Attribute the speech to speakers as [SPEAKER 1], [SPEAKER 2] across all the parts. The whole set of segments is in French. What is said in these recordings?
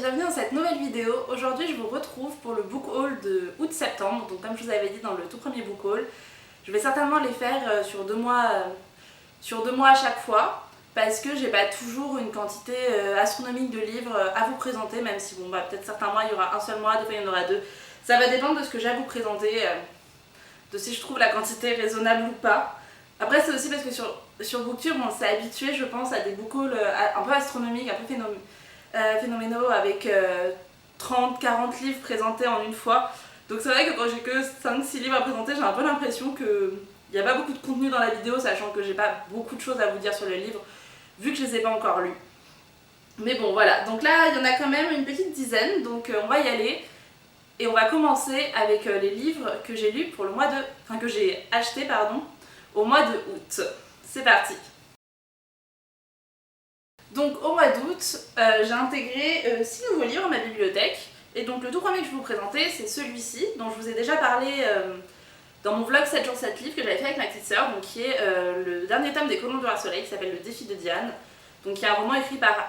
[SPEAKER 1] bienvenue dans cette nouvelle vidéo. Aujourd'hui je vous retrouve pour le book haul de août-septembre. Donc comme je vous avais dit dans le tout premier book haul, je vais certainement les faire sur 2 mois à chaque fois, parce que j'ai pas toujours une quantité astronomique de livres à vous présenter, même si bon bah peut-être certains mois il y aura un seul mois, des fois il y en aura deux. Ça va dépendre de ce que j'ai à vous présenter, de si je trouve la quantité raisonnable ou pas. Après c'est aussi parce que sur Booktube on s'est habitué je pense à des book hauls un peu astronomiques, un peu phénoménaux avec 30-40 livres présentés en une fois. Donc c'est vrai que quand j'ai que 5-6 livres à présenter, j'ai un peu l'impression qu'il n'y a pas beaucoup de contenu dans la vidéo, sachant que j'ai pas beaucoup de choses à vous dire sur les livres, vu que je les ai pas encore lus. Mais bon voilà, donc là il y en a quand même une petite dizaine, donc on va y aller. Et on va commencer avec les livres que j'ai lus pour le mois de... Enfin que j'ai achetés pardon, au mois de août. C'est parti. Donc au mois d'août, j'ai intégré 6 nouveaux livres à ma bibliothèque. Et donc le tout premier que je vais vous présenter, c'est celui-ci, dont je vous ai déjà parlé dans mon vlog 7 jours 7 livres que j'avais fait avec ma petite sœur, donc qui est le dernier tome des Colons du Roi Soleil, qui s'appelle Le Défi de Diane. Donc qui est un roman écrit par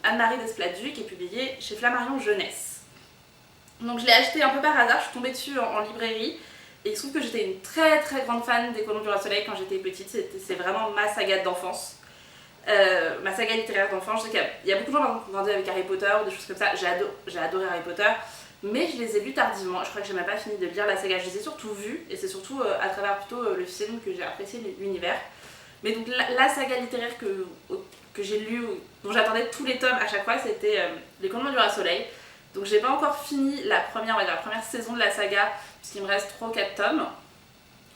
[SPEAKER 1] Anne-Marie Desplat-Du, qui est publié chez Flammarion Jeunesse. Donc je l'ai acheté un peu par hasard, je suis tombée dessus en librairie. Et il se trouve que j'étais une très très grande fan des Colons du Roi Soleil quand j'étais petite, c'est vraiment ma saga d'enfance. Ma saga littéraire d'enfant. Je sais qu'il y a beaucoup de gens qui ont grandi avec Harry Potter ou des choses comme ça. J'ai adoré Harry Potter, mais je les ai lus tardivement. Je crois que j'ai même pas fini de lire la saga. Je les ai surtout vus, et c'est surtout à travers plutôt le film que j'ai apprécié l'univers. Mais donc la saga littéraire que j'ai lue, dont j'attendais tous les tomes à chaque fois, c'était Les Colons du Roi Soleil. Donc j'ai pas encore fini la première saison de la saga, puisqu'il me reste 3 ou 4 tomes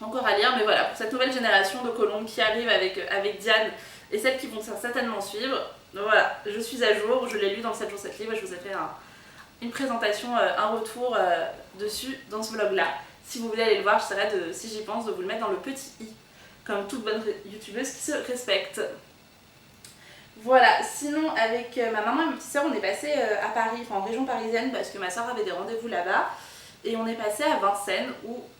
[SPEAKER 1] encore à lire. Mais voilà, pour cette nouvelle génération de colons qui arrive avec Diane et celles qui vont certainement suivre, donc voilà, je suis à jour, je l'ai lu dans le 7 jours 7 livres et je vous ai fait une présentation, un retour dessus dans ce vlog là. Si vous voulez aller le voir, j'essaierai si j'y pense, de vous le mettre dans le petit i, comme toute bonne youtubeuse qui se respecte. Voilà, sinon avec ma maman et ma petite soeur, on est passé à Paris, enfin en région parisienne, parce que ma soeur avait des rendez-vous là-bas. Et on est passé à Vincennes,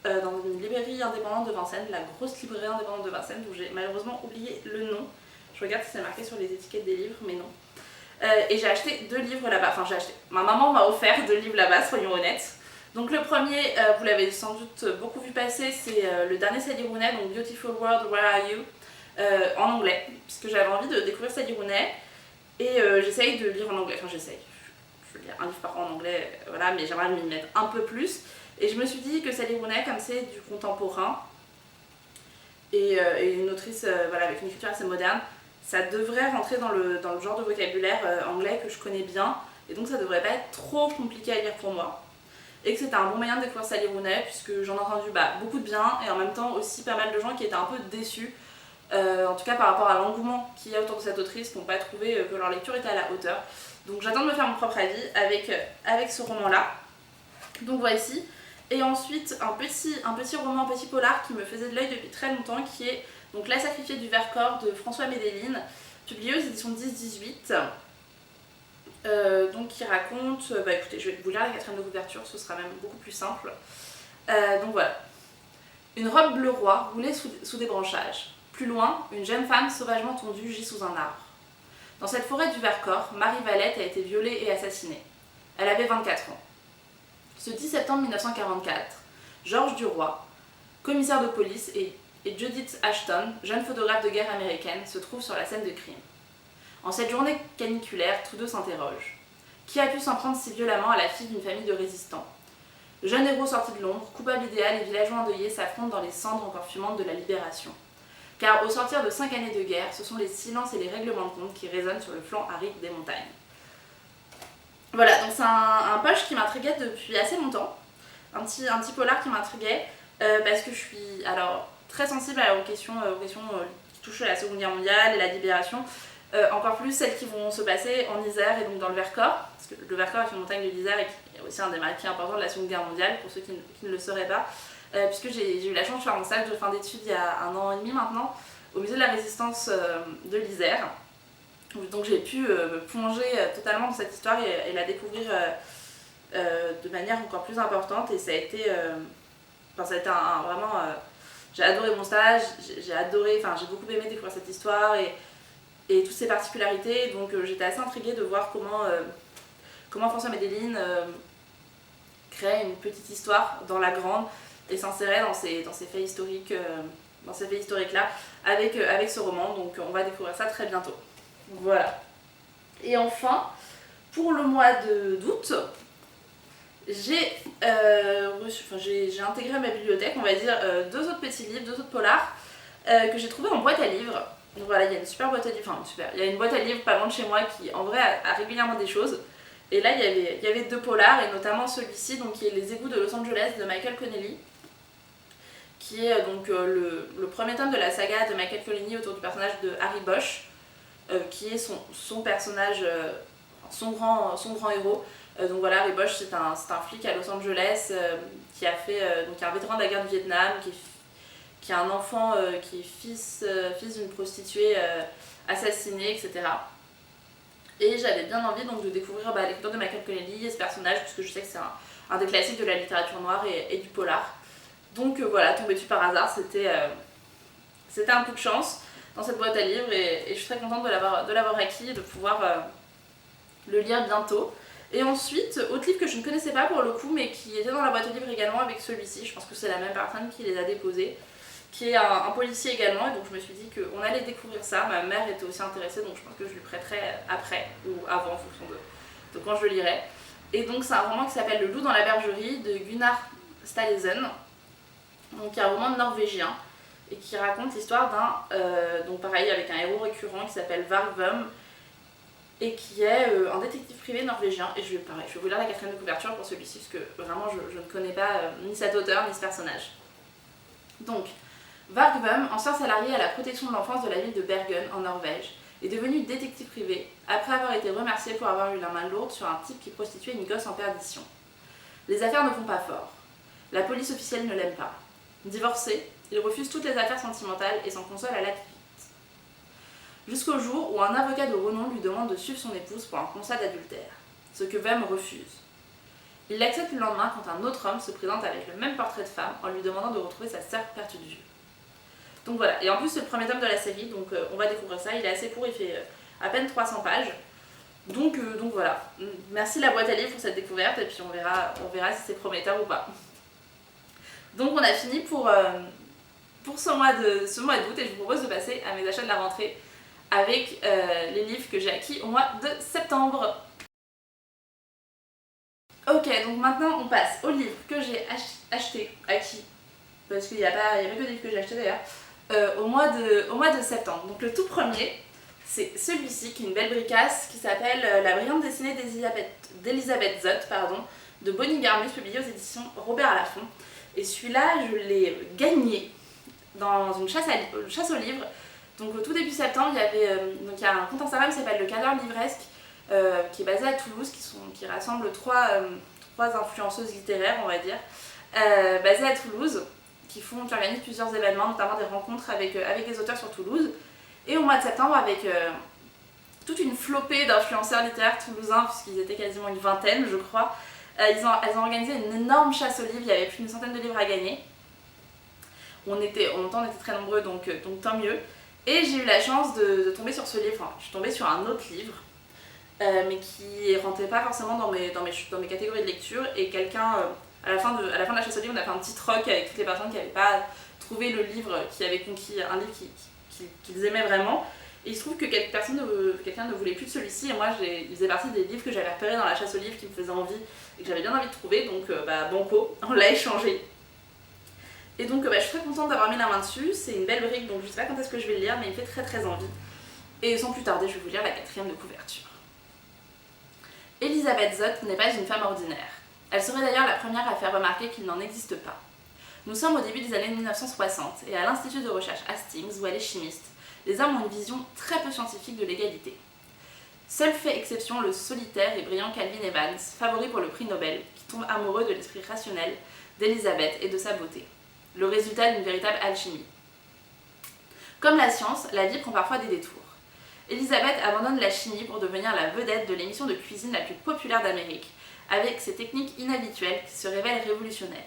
[SPEAKER 1] dans une librairie indépendante de Vincennes, la grosse librairie indépendante de Vincennes, où j'ai malheureusement oublié le nom. Je regarde si c'est marqué sur les étiquettes des livres, mais non. Et j'ai acheté 2 livres là-bas, enfin j'ai acheté. Ma maman m'a offert 2 livres là-bas, soyons honnêtes. Donc le premier, vous l'avez sans doute beaucoup vu passer, c'est le dernier Sally Rooney, donc Beautiful World, Where Are You, en anglais, puisque j'avais envie de découvrir Sally Rooney. Et j'essaye de lire en anglais, enfin j'essaye. Je lis un livre par an en anglais, voilà, mais j'aimerais m'y mettre un peu plus. Et je me suis dit que Sally Rooney, comme c'est du contemporain, et une autrice voilà, avec une écriture assez moderne, ça devrait rentrer dans le genre de vocabulaire anglais que je connais bien, et donc ça devrait pas être trop compliqué à lire pour moi. Et que c'était un bon moyen de découvrir Sally Rooney, puisque j'en ai entendu beaucoup de bien, et en même temps aussi pas mal de gens qui étaient un peu déçus, en tout cas par rapport à l'engouement qu'il y a autour de cette autrice, qui n'ont pas trouvé que leur lecture était à la hauteur. Donc j'attends de me faire mon propre avis avec ce roman-là. Donc voici. Et ensuite un petit roman, un petit polar qui me faisait de l'œil depuis très longtemps, qui est donc La Sacrifiée du Vercors de François Medellin, publié aux éditions 10-18. Donc qui raconte, écoutez, je vais vous lire la 4e de couverture, ce sera même beaucoup plus simple. Donc voilà. Une robe bleu roi roulait sous des branchages. Plus loin, une jeune femme sauvagement tondue gît sous un arbre. Dans cette forêt du Vercors, Marie Valette a été violée et assassinée. Elle avait 24 ans. Ce 10 septembre 1944, Georges Duroy, commissaire de police, et Judith Ashton, jeune photographe de guerre américaine, se trouvent sur la scène de crime. En cette journée caniculaire, tous deux s'interrogent. Qui a pu s'en prendre si violemment à la fille d'une famille de résistants ? Le jeune héros sorti de l'ombre, coupable idéal et villageois endeuillé s'affrontent dans les cendres encore fumantes de la libération. Car au sortir de 5 années de guerre, ce sont les silences et les règlements de compte qui résonnent sur le flanc aride des montagnes. Voilà, donc c'est un poche qui m'intriguait depuis assez longtemps, un petit polar qui m'intriguait, parce que je suis alors très sensible aux questions qui touchent à la Seconde Guerre mondiale et la libération, encore plus celles qui vont se passer en Isère et donc dans le Vercors, parce que le Vercors est une montagne de l'Isère et qui est aussi un des maquis importants de la Seconde Guerre mondiale, pour ceux qui ne le sauraient pas, puisque j'ai eu la chance de faire mon stage de fin d'études il y a 1 an et demi maintenant, au musée de la Résistance de l'Isère. Donc j'ai pu me plonger totalement dans cette histoire et la découvrir de manière encore plus importante, et ça a été vraiment... j'ai adoré mon stage, j'ai beaucoup aimé découvrir cette histoire et toutes ses particularités, donc j'étais assez intriguée de voir comment comment François Medellin créait une petite histoire dans la grande et s'insérait dans ces faits historiques, là avec ce roman. Donc on va découvrir ça très bientôt. Voilà. Et enfin, pour le mois d'août, j'ai intégré à ma bibliothèque, on va dire, 2 autres petits livres, 2 autres polars que j'ai trouvés en boîte à livres. Donc voilà, il y a une super boîte à livres, il y a une boîte à livres pas loin de chez moi qui en vrai a régulièrement des choses. Et là il y avait 2 polars, et notamment celui-ci, donc, qui est Les égouts de Los Angeles de Michael Connelly, qui est donc le premier tome de la saga de Michael Connelly autour du personnage de Harry Bosch, qui est son personnage, son grand héros. Donc voilà, Harry Bosch, c'est un flic à Los Angeles qui a fait, donc un vétéran de la guerre du Vietnam, qui a un enfant qui est fils d'une prostituée assassinée, etc. Et j'avais bien envie donc de découvrir l'écriture de Michael Connelly et ce personnage, puisque je sais que c'est un des classiques de la littérature noire et du polar. Donc voilà, tombé dessus par hasard, c'était un coup de chance dans cette boîte à livres, et je suis très contente de l'avoir acquis et de pouvoir le lire bientôt. Et ensuite, autre livre que je ne connaissais pas pour le coup, mais qui était dans la boîte à livres également avec celui-ci, je pense que c'est la même personne qui les a déposés, qui est un policier également, et donc je me suis dit qu'on allait découvrir ça. Ma mère était aussi intéressée, donc je pense que je lui prêterai après ou avant en fonction de quand je le lirai. Et donc c'est un roman qui s'appelle Le loup dans la bergerie de Gunnar Staalesen, donc un roman norvégien, et qui raconte l'histoire donc pareil avec un héros récurrent qui s'appelle Vargvam, et qui est un détective privé norvégien. Et je vais vous lire la 4e de couverture pour celui-ci, parce que vraiment je ne connais pas ni cet auteur ni ce personnage. Donc, Vargvam, ancien salarié à la protection de l'enfance de la ville de Bergen en Norvège, est devenu détective privé après avoir été remercié pour avoir eu la main lourde sur un type qui prostituait une gosse en perdition. Les affaires ne font pas fort. La police officielle ne l'aime pas. Divorcé, il refuse toutes les affaires sentimentales et s'en console à la vite. Jusqu'au jour où un avocat de renom lui demande de suivre son épouse pour un constat d'adultère, ce que Vam refuse. Il l'accepte le lendemain quand un autre homme se présente avec le même portrait de femme en lui demandant de retrouver sa sœur perdue de vue. Donc voilà, et en plus c'est le premier tome de la série, donc on va découvrir ça. Il est assez court, il fait à peine 300 pages. Donc voilà, merci la boîte à livres pour cette découverte, et puis on verra si c'est prometteur ou pas. Donc on a fini pour ce mois d'août, et je vous propose de passer à mes achats de la rentrée avec les livres que j'ai acquis au mois de septembre. Ok, donc maintenant on passe aux livres que j'ai acquis, parce qu'il n'y a pas que des livres que j'ai achetés d'ailleurs, au mois de septembre. Donc le tout premier, c'est celui-ci, qui est une belle bricasse, qui s'appelle La brillante destinée d'Elisabeth Zott, de Bonnie Garmus, publié aux éditions Robert Laffont. Et celui-là, je l'ai gagné dans une chasse aux livres. Donc au tout début septembre, il y a un compte Instagram qui s'appelle Le Quart d'heure livresque, qui est basé à Toulouse, qui rassemble trois influenceuses littéraires, on va dire, basées à Toulouse, qui organisent plusieurs événements, notamment des rencontres avec des auteurs sur Toulouse. Et au mois de septembre, avec toute une flopée d'influenceurs littéraires toulousains, puisqu'ils étaient quasiment une vingtaine, je crois, elles ont organisé une énorme chasse aux livres. Il y avait plus d'une centaine de livres à gagner. En même temps, on était très nombreux, donc tant mieux. Et j'ai eu la chance de tomber sur ce livre. Je suis tombée sur un autre livre, mais qui ne rentrait pas forcément dans mes catégories de lecture. Et quelqu'un, à la fin de la chasse aux livres, on a fait un petit troc avec toutes les personnes qui n'avaient pas trouvé le livre, qui avait conquis un livre qu'ils aimaient vraiment. Et il se trouve que quelqu'un ne voulait plus de celui-ci, et moi il faisait partie des livres que j'avais repérés dans la chasse aux livres qui me faisaient envie et que j'avais bien envie de trouver, donc banco, on l'a échangé. Et donc je suis très contente d'avoir mis la main dessus. C'est une belle brique, donc je sais pas quand est-ce que je vais le lire, mais il me fait très très envie. Et sans plus tarder, je vais vous lire la 4e de couverture. Elisabeth Zott n'est pas une femme ordinaire. Elle serait d'ailleurs la première à faire remarquer qu'il n'en existe pas. Nous sommes au début des années 1960 et à l'Institut de recherche Hastings, où elle est chimiste, les hommes ont une vision très peu scientifique de l'égalité. Seul fait exception le solitaire et brillant Calvin Evans, favori pour le prix Nobel, qui tombe amoureux de l'esprit rationnel d'Elisabeth et de sa beauté. Le résultat d'une véritable alchimie. Comme la science, la vie prend parfois des détours. Elisabeth abandonne la chimie pour devenir la vedette de l'émission de cuisine la plus populaire d'Amérique, avec ses techniques inhabituelles qui se révèlent révolutionnaires.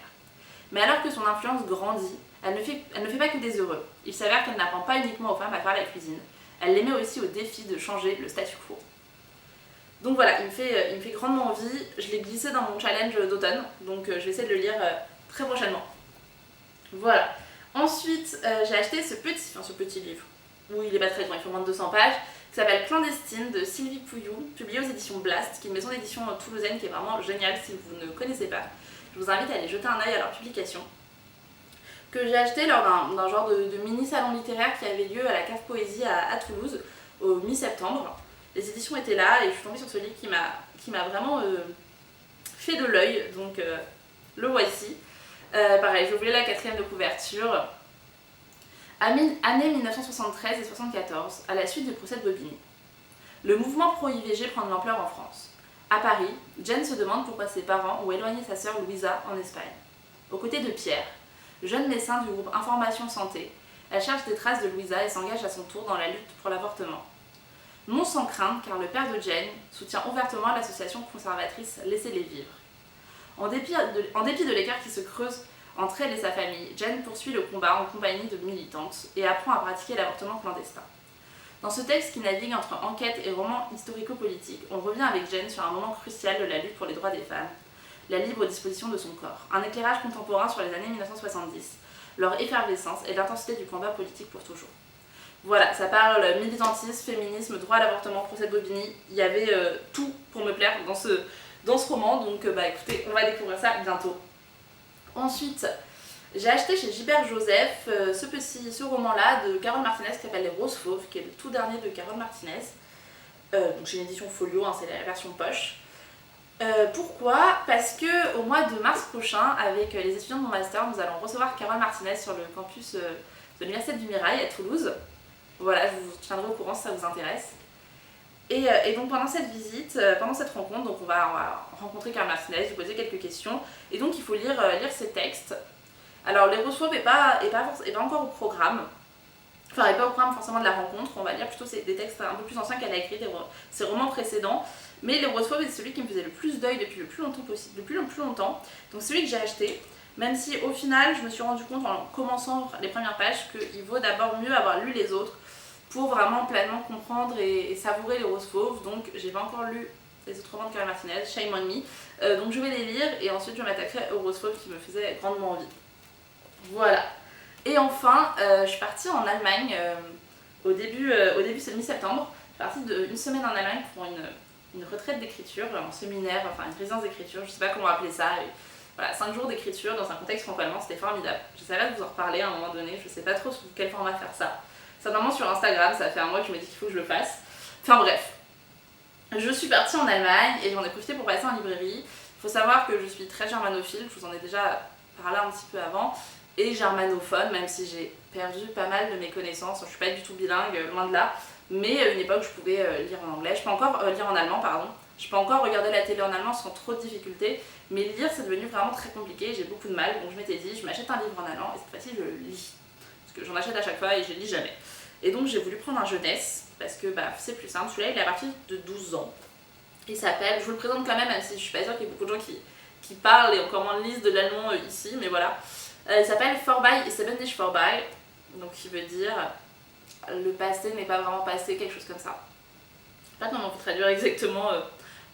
[SPEAKER 1] Mais alors que son influence grandit, elle ne fait pas que des heureux. Il s'avère qu'elle n'apprend pas uniquement aux femmes à faire la cuisine, elle les met aussi au défi de changer le statu quo. Donc voilà, il me fait grandement envie. Je l'ai glissé dans mon challenge d'automne, donc je vais essayer de le lire très prochainement. Voilà. Ensuite, j'ai acheté ce petit livre, où il est pas très grand, il fait moins de 200 pages, qui s'appelle Clandestine de Sylvie Pouillou, publié aux éditions Blast, qui est une maison d'édition toulousaine qui est vraiment géniale si vous ne connaissez pas. Je vous invite à aller jeter un œil à leur publication. Que j'ai acheté lors d'un genre de mini salon littéraire qui avait lieu à la Cave Poésie à Toulouse, au mi-septembre. Les éditions étaient là et je suis tombée sur ce livre qui m'a vraiment fait de l'œil, donc le voici. Pareil, je voulais la quatrième de couverture. Année 1973 et 74, à la suite du procès de Bobigny. Le mouvement pro-IVG prend de l'ampleur en France. À Paris, Jen se demande pourquoi ses parents ont éloigné sa sœur Louisa en Espagne. Aux côtés de Pierre, jeune médecin du groupe Information Santé, elle cherche des traces de Louisa et s'engage à son tour dans la lutte pour l'avortement. Non sans crainte, car le père de Jane soutient ouvertement l'association conservatrice Laissez-les vivre. En dépit de l'écart qui se creuse entre elle et sa famille, Jane poursuit le combat en compagnie de militantes et apprend à pratiquer l'avortement clandestin. Dans ce texte qui navigue entre enquête et roman historico-politique, on revient avec Jane sur un moment crucial de la lutte pour les droits des femmes, la libre disposition de son corps, un éclairage contemporain sur les années 1970, leur effervescence et l'intensité du combat politique pour toujours. Voilà, ça parle militantisme, féminisme, droit à l'avortement, procès de Bobigny. Il y avait tout pour me plaire dans ce roman, donc écoutez, on va découvrir ça bientôt. Ensuite, j'ai acheté chez Gilbert Joseph ce roman-là de Carole Martinez qui s'appelle Les Roses Fauves, qui est le tout dernier de Carole Martinez. Donc chez une édition Folio, hein, c'est la version poche. Pourquoi ? Parce que au mois de mars prochain, avec les étudiants de mon master, nous allons recevoir Carole Martinez sur le campus de l'Université du Mirail à Toulouse. Voilà, je vous tiendrai au courant si ça vous intéresse. Et donc pendant cette visite, pendant cette rencontre, donc on va rencontrer Carole Martinez, lui poser quelques questions. Et donc il faut lire ses textes. Alors les Roses Fauves n'est pas encore au programme. Enfin, elle n'est pas au programme forcément de la rencontre. On va lire plutôt des textes un peu plus anciens qu'elle a écrits, ses romans précédents. Mais Les Roses Fauves est celui qui me faisait le plus d'œil depuis le plus longtemps. Donc celui que j'ai acheté. Même si au final, je me suis rendu compte en commençant les premières pages qu'il vaut d'abord mieux avoir lu les autres pour vraiment pleinement comprendre et savourer Les Roses Fauves. Donc j'ai pas encore lu les autres romans de Carole Martinez, Shame on Me. Donc je vais les lire et ensuite je m'attaquerai aux Roses Fauves qui me faisaient grandement envie. Voilà. Et enfin, je suis partie en Allemagne au début c'est le mi-septembre. Je suis partie d'une semaine en Allemagne pour une retraite d'écriture, un séminaire, enfin une résidence d'écriture, je sais pas comment appeler ça. Voilà, 5 jours d'écriture dans un contexte franco-allemand, c'était formidable. J'essaierai de vous en reparler à un moment donné, je sais pas trop sous quel format faire ça. Certainement sur Instagram, ça fait un mois que je me dis qu'il faut que je le fasse. Enfin bref, je suis partie en Allemagne et j'en ai profité pour passer en librairie. Il faut savoir que je suis très germanophile, je vous en ai déjà parlé un petit peu avant, et germanophone, même si j'ai perdu pas mal de mes connaissances. Je suis pas du tout bilingue, loin de là, mais à une époque je pouvais lire en anglais, je peux encore lire en allemand, pardon. Je peux encore regarder la télé en allemand sans trop de difficultés, mais lire c'est devenu vraiment très compliqué, j'ai beaucoup de mal, donc je m'étais dit je m'achète un livre en allemand et cette fois-ci je le lis. Parce que j'en achète à chaque fois et je les lis jamais. Et donc j'ai voulu prendre un jeunesse, parce que c'est plus simple, celui-là il est à partir de 12 ans. Il s'appelle, je vous le présente quand même si je suis pas sûre qu'il y ait beaucoup de gens qui parlent et encore moins lisent de l'allemand ici, mais voilà. Il s'appelle Vorbei ist eben nicht vorbei, donc qui veut dire le passé n'est pas vraiment passé, quelque chose comme ça. Je sais pas comment on peut traduire exactement,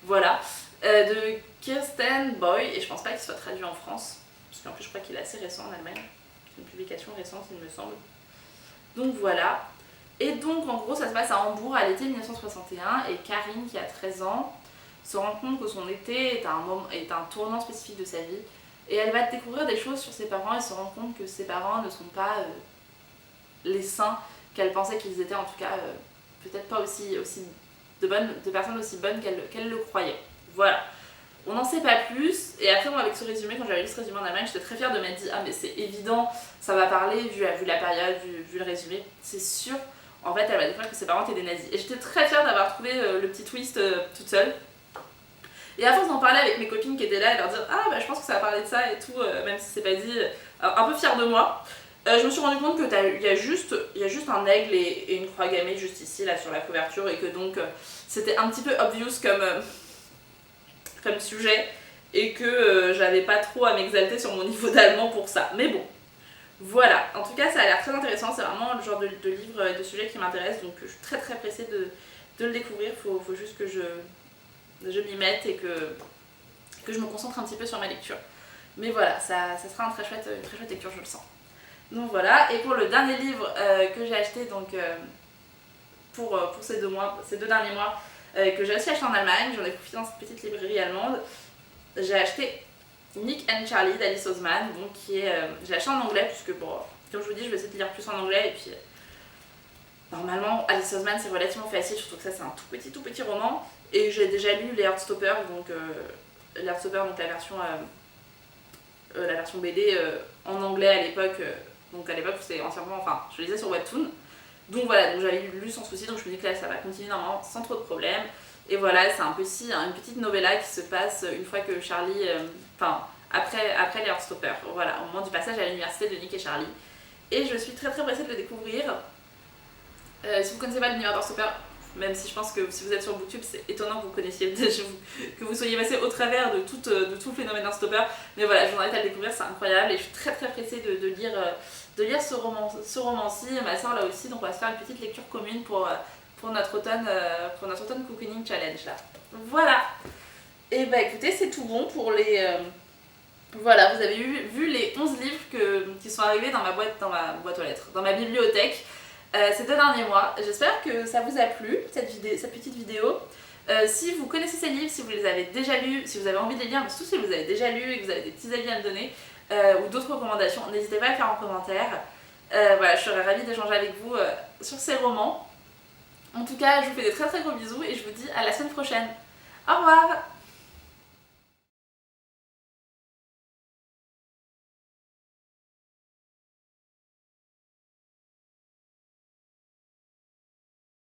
[SPEAKER 1] voilà. De Kirsten Boy, et je pense pas qu'il soit traduit en France, parce qu'en plus je crois qu'il est assez récent en Allemagne. C'est une publication récente il me semble. Donc voilà. Et donc en gros ça se passe à Hambourg à l'été 1961 et Karine qui a 13 ans se rend compte que son été est un tournant spécifique de sa vie et elle va découvrir des choses sur ses parents et se rend compte que ses parents ne sont pas les saints qu'elle pensait qu'ils étaient, en tout cas peut-être pas aussi de personnes aussi bonnes qu'elle le croyait. Voilà. On n'en sait pas plus, et après moi avec ce résumé, quand j'avais lu ce résumé en Allemagne, j'étais très fière de m'être dit ah mais c'est évident, ça va parler vu la période, vu le résumé, c'est sûr. En fait elle va découvrir que ses parents étaient des nazis. Et j'étais très fière d'avoir trouvé le petit twist toute seule. Et à force d'en parler avec mes copines qui étaient là et leur dire ah je pense que ça va parler de ça et tout, même si c'est pas dit, un peu fière de moi. Je me suis rendu compte qu'il y a juste un aigle et une croix gammée juste ici là sur la couverture et que donc c'était un petit peu obvious comme sujet et que j'avais pas trop à m'exalter sur mon niveau d'allemand pour ça. Mais bon, voilà. En tout cas, ça a l'air très intéressant. C'est vraiment le genre de livre et de sujet qui m'intéresse. Donc je suis très très pressée de le découvrir. Faut juste que je je m'y mette et que je me concentre un petit peu sur ma lecture. Mais voilà, ça sera une très chouette lecture, je le sens. Donc voilà, et pour le dernier livre que j'ai acheté donc, pour ces 2 derniers mois, que j'ai aussi acheté en Allemagne, j'en ai profité dans cette petite librairie allemande, j'ai acheté Nick and Charlie d'Alice Oseman, donc j'ai acheté en anglais, puisque bon, comme je vous dis, je vais essayer de lire plus en anglais, et puis normalement Alice Oseman c'est relativement facile, surtout que ça c'est un tout petit roman, et j'ai déjà lu les Heartstopper, donc la version BD en anglais à l'époque, donc à l'époque c'était entièrement, enfin je lisais sur Webtoon, donc voilà, donc j'avais lu sans souci, donc je me dis que là ça va continuer normalement sans trop de problèmes. Et voilà, c'est une petite novella qui se passe une fois que Charlie, après les Heartstopper, voilà, au moment du passage à l'université de Nick et Charlie. Et je suis très pressée de le découvrir. Si vous ne connaissez pas l'univers d'Heartstopper, même si je pense que si vous êtes sur Booktube, c'est étonnant que vous connaissiez, que vous soyez passé au travers de tout le phénomène d'Heartstopper. Mais voilà, je vous invite à le découvrir, c'est incroyable et je suis très pressée de lire ce roman-ci. Ma soeur là aussi, donc on va se faire une petite lecture commune pour notre automne cocooning challenge là. Voilà. Et bah écoutez, c'est tout bon pour les... Voilà, vous avez vu les 11 livres qui sont arrivés dans ma boîte aux lettres, dans ma bibliothèque ces 2 derniers mois. J'espère que ça vous a plu, cette petite vidéo. Si vous connaissez ces livres, si vous les avez déjà lus, si vous avez envie de les lire, mais surtout si vous les avez déjà lus et que vous avez des petits avis à me donner, ou d'autres recommandations, n'hésitez pas à le faire en commentaire. Voilà, je serais ravie d'échanger avec vous sur ces romans. En tout cas, je vous fais des très gros bisous et je vous dis à la semaine prochaine. Au revoir!